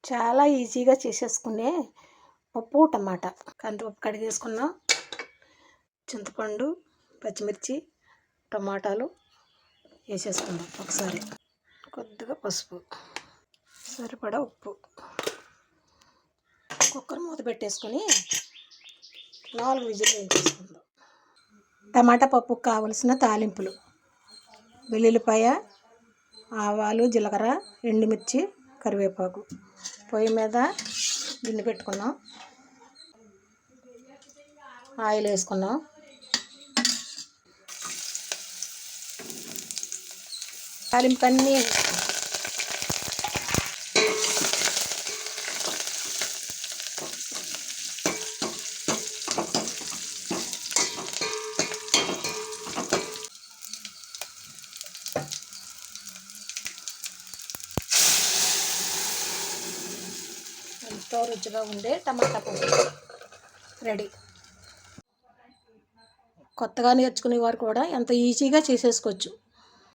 చాలా ఈజీగా చేసేసుకునే పప్పు టమాటా. కందిపప్పు కడిగేసుకున్నాం, చింతపండు, పచ్చిమిర్చి, టమాటాలు వేసేసుకుందాం ఒకసారి. కొద్దిగా పసుపు, సరిపడా ఉప్పు. కుక్కర్ మూత పెట్టేసుకొని 4 విజిల్ వేయించేసుకుందాం. టమాటా పప్పుకు కావలసిన తాలింపులు: వెల్లుల్లిపాయ, ఆవాలు, జీలకర్ర, ఎండుమిర్చి, కరివేపాకు. పొయ్యి మీద గిన్నె పెట్టుకున్నాం, ఆయిల్ వేసుకున్నాం. తాలింపు అన్నీ ఎంతో రుచిగా ఉండే టమాటా పప్పు రెడీ. కొత్తగా నేర్చుకునేవారు కూడా ఎంత ఈజీగా చేసేసుకోవచ్చు.